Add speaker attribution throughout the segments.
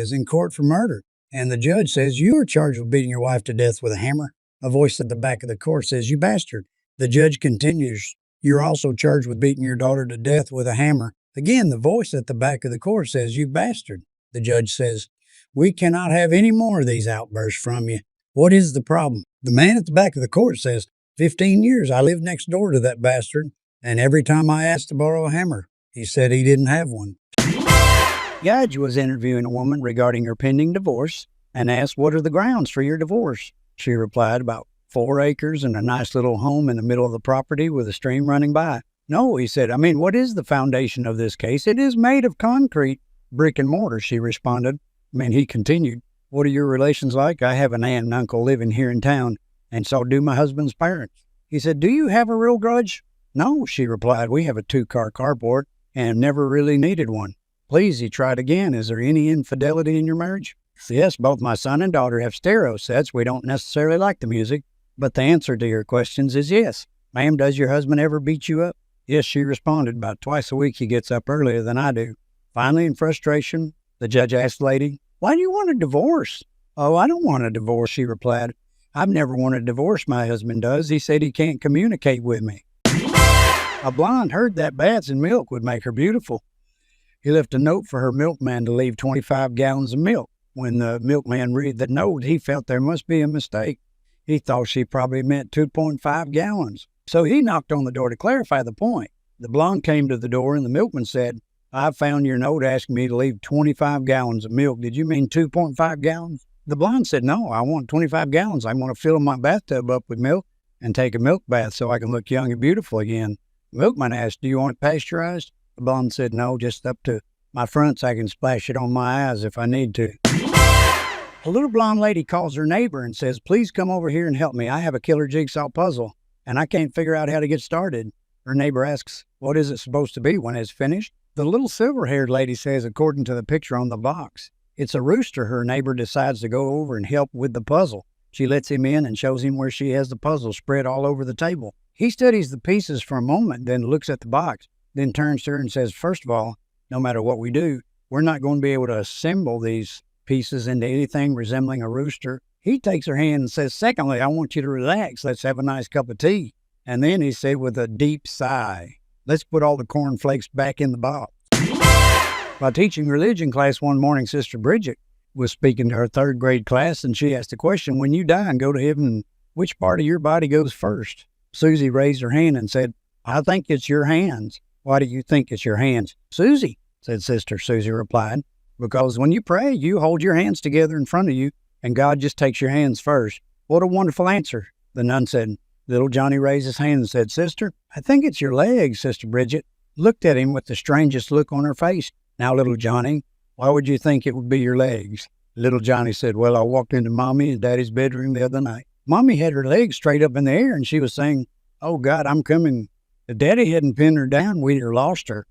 Speaker 1: says, in court for murder. And the judge says, you are charged with beating your wife to death with a hammer. A voice at the back of the court says, you bastard. The judge continues, you're also charged with beating your daughter to death with a hammer. Again, the voice at the back of the court says, you bastard. The judge says, we cannot have any more of these outbursts from you. What is the problem? The man at the back of the court says, 15 years I lived next door to that bastard, and every time I asked to borrow a hammer, he said he didn't have one. Judge was interviewing a woman regarding her pending divorce and asked, what are the grounds for your divorce? She replied, about 4 acres and a nice little home in the middle of the property with a stream running by. No, he said, what is the foundation of this case? It is made of concrete, brick and mortar, she responded. He continued, what are your relations like? I have an aunt and uncle living here in town, and so do my husband's parents. He said, do you have a real grudge? No, she replied, we have a 2-car carport and never really needed one. Please, he tried again, is there any infidelity in your marriage? Yes, both my son and daughter have stereo sets. We don't necessarily like the music, but the answer to your questions is yes. Ma'am, does your husband ever beat you up? Yes, she responded, about twice a week he gets up earlier than I do. Finally, in frustration, the judge asked the lady, why do you want a divorce? Oh, I don't want a divorce, she replied. I've never wanted a divorce, my husband does. He said he can't communicate with me. A blonde heard that baths in milk would make her beautiful. He left a note for her milkman to leave 25 gallons of milk. When the milkman read the note, he felt there must be a mistake. He thought she probably meant 2.5 gallons. So he knocked on the door to clarify the point. The blonde came to the door and the milkman said, I found your note asking me to leave 25 gallons of milk. Did you mean 2.5 gallons? The blonde said, no, I want 25 gallons. I want to fill my bathtub up with milk and take a milk bath so I can look young and beautiful again. The milkman asked, do you want it pasteurized? The blonde said, no, just up to my fronts. I can splash it on my eyes if I need to. A little blonde lady calls her neighbor and says, please come over here and help me. I have a killer jigsaw puzzle and I can't figure out how to get started. Her neighbor asks, what is it supposed to be when it's finished? The little silver-haired lady says, according to the picture on the box, it's a rooster. Her neighbor decides to go over and help with the puzzle. She lets him in and shows him where she has the puzzle spread all over the table. He studies the pieces for a moment, then looks at the box, then turns to her and says, first of all, no matter what we do, we're not going to be able to assemble these pieces into anything resembling a rooster. He takes her hand and says, secondly, I want you to relax. Let's have a nice cup of tea. And then he said with a deep sigh, let's put all the cornflakes back in the box. While teaching religion class one morning, Sister Bridget was speaking to her 3rd grade class, and she asked the question, when you die and go to heaven, which part of your body goes first? Susie raised her hand and said, I think it's your hands. Why do you think it's your hands? Susie, said Sister Susie replied, because when you pray, you hold your hands together in front of you, and God just takes your hands first. What a wonderful answer. The nun said. Little Johnny raised his hand and said, Sister, I think it's your legs. Sister Bridget looked at him with the strangest look on her face. Now, little Johnny, why would you think it would be your legs? Little Johnny said, well, I walked into Mommy and Daddy's bedroom the other night. Mommy had her legs straight up in the air and she was saying, oh God, I'm coming. If Daddy hadn't pinned her down, we'd have lost her.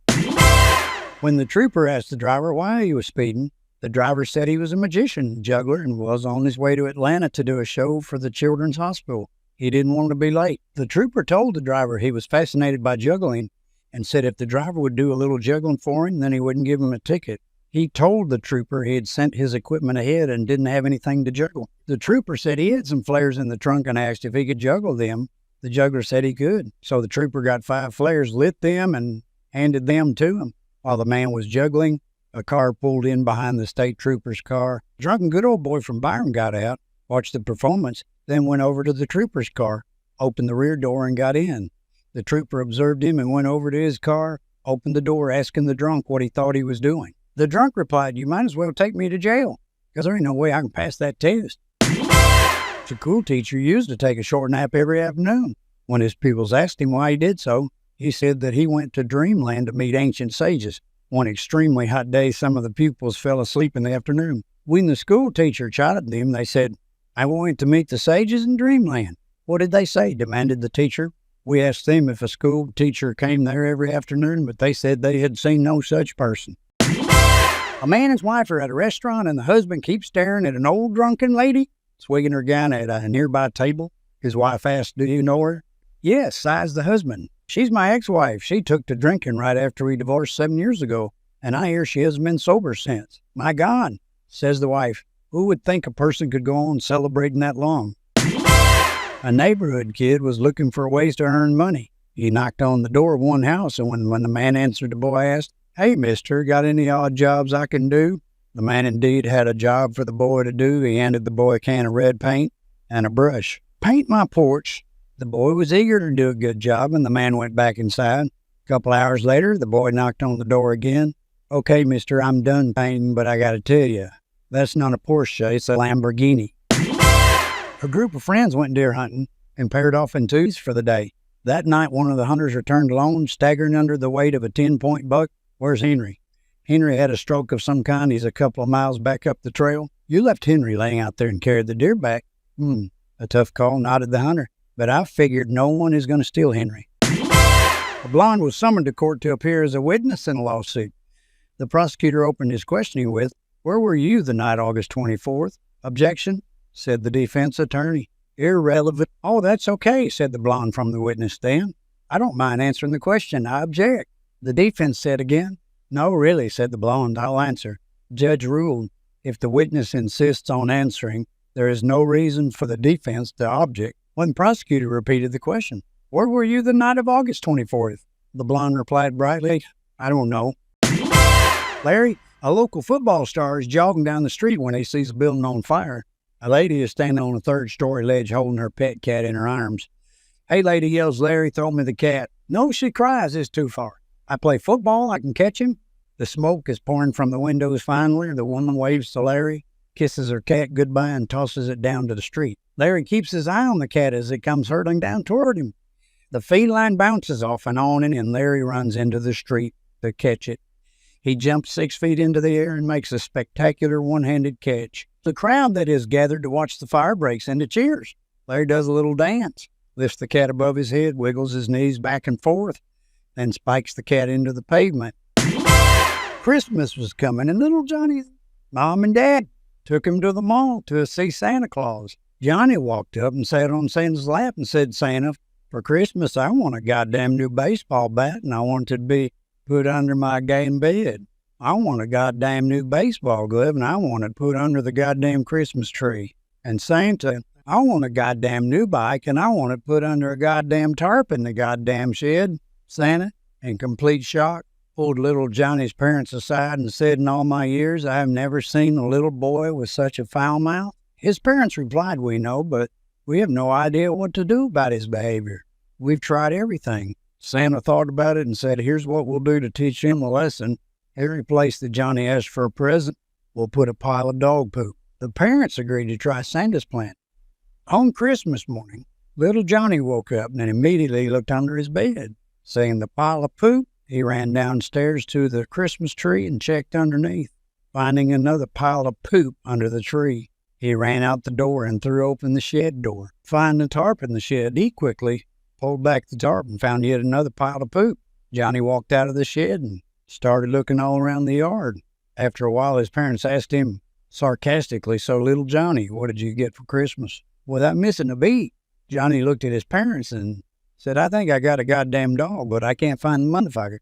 Speaker 1: When the trooper asked the driver why he was speeding, the driver said he was a magician, juggler, and was on his way to Atlanta to do a show for the Children's Hospital. He didn't want to be late. The trooper told the driver he was fascinated by juggling and said if the driver would do a little juggling for him, then he wouldn't give him a ticket. He told the trooper he had sent his equipment ahead and didn't have anything to juggle. The trooper said he had some flares in the trunk and asked if he could juggle them. The juggler said he could. So the trooper got 5 flares, lit them, and handed them to him. While the man was juggling, a car pulled in behind the state trooper's car. A drunken good old boy from Byron got out, watched the performance, then went over to the trooper's car, opened the rear door, and got in. The trooper observed him and went over to his car, opened the door, asking the drunk what he thought he was doing. The drunk replied, you might as well take me to jail, because there ain't no way I can pass that test. The school teacher used to take a short nap every afternoon. When his pupils asked him why he did so, he said that he went to Dreamland to meet ancient sages. One extremely hot day, some of the pupils fell asleep in the afternoon. When the school teacher chided them, they said, I went to meet the sages in Dreamland. What did they say? Demanded the teacher. We asked them if a school teacher came there every afternoon, but they said they had seen no such person. A man and his wife are at a restaurant, and the husband keeps staring at an old drunken lady swigging her gun at a nearby table. His wife asked, do you know her? Yes, sighs the husband. She's my ex-wife. She took to drinking right after we divorced 7 years ago, and I hear she hasn't been sober since. My God, Says the wife, who would think a person could go on celebrating that long? A neighborhood kid was looking for ways to earn money. He knocked on the door of one house, and when the man answered, the boy asked, "Hey, mister, got any odd jobs I can do?" The man indeed had a job for the boy to do. He handed the boy a can of red paint and a brush. "Paint my porch." The boy was eager to do a good job, and the man went back inside. A couple hours later, the boy knocked on the door again. "Okay, mister, I'm done painting, but I got to tell you, that's not a Porsche, it's a Lamborghini." A group of friends went deer hunting and paired off in twos for the day. That night, one of the hunters returned alone, staggering under the weight of a 10-point buck. "Where's Henry?" "Henry had a stroke of some kind. He's a couple of miles back up the trail." "You left Henry laying out there and carried the deer back." A tough call," nodded the hunter. "But I figured no one is going to steal Henry." A blonde was summoned to court to appear as a witness in a lawsuit. The prosecutor opened his questioning with, "Where were you the night August 24th? "Objection," said the defense attorney. "Irrelevant." "Oh, that's okay," said the blonde from the witness stand. "I don't mind answering the question. I object." The defense said again. "No, really," said the blonde. "I'll answer." Judge ruled, if the witness insists on answering, there is no reason for the defense to object. When the prosecutor repeated the question, "Where were you the night of August 24th? The blonde replied brightly, "I don't know." "Larry, a local football star is jogging down the street when he sees a building on fire. A lady is standing on a third-story ledge holding her pet cat in her arms. 'Hey, lady,' yells Larry, 'throw me the cat.' 'No,' she cries, 'it's too far. I play football, I can catch him.' The smoke is pouring from the windows finally. The woman waves to Larry, kisses her cat goodbye, and tosses it down to the street. Larry keeps his eye on the cat as it comes hurtling down toward him. The feline bounces off and on it, and Larry runs into the street to catch it. He jumps 6 feet into the air and makes a spectacular one-handed catch. The crowd that is gathered to watch the fire breaks into cheers. Larry does a little dance, lifts the cat above his head, wiggles his knees back and forth, then spikes the cat into the pavement. Christmas was coming, and little Johnny's mom and dad took him to the mall to see Santa Claus. Johnny walked up and sat on Santa's lap and said, "Santa, for Christmas, I want a goddamn new baseball bat, and I want it to be put under my game bed. I want a goddamn new baseball glove, and I want it put under the goddamn Christmas tree. And Santa, I want a goddamn new bike, and I want it put under a goddamn tarp in the goddamn shed." Santa, in complete shock, pulled little Johnny's parents aside and said, "In all my years, I have never seen a little boy with such a foul mouth." His parents replied, "We know, but we have no idea what to do about his behavior. We've tried everything." Santa thought about it and said, "Here's what we'll do to teach him a lesson. Every place that Johnny asks for a present, we'll put a pile of dog poop." The parents agreed to try Santa's plan. On Christmas morning, little Johnny woke up and immediately looked under his bed. Seeing the pile of poop, he ran downstairs to the Christmas tree and checked underneath. Finding another pile of poop under the tree, he ran out the door and threw open the shed door. Finding the tarp in the shed, he quickly pulled back the tarp and found yet another pile of poop. Johnny walked out of the shed and started looking all around the yard. After a while, his parents asked him sarcastically, "So, little Johnny, what did you get for Christmas?" Without missing a beat, Johnny looked at his parents and said, "I think I got a goddamn dog, but I can't find the motherfucker."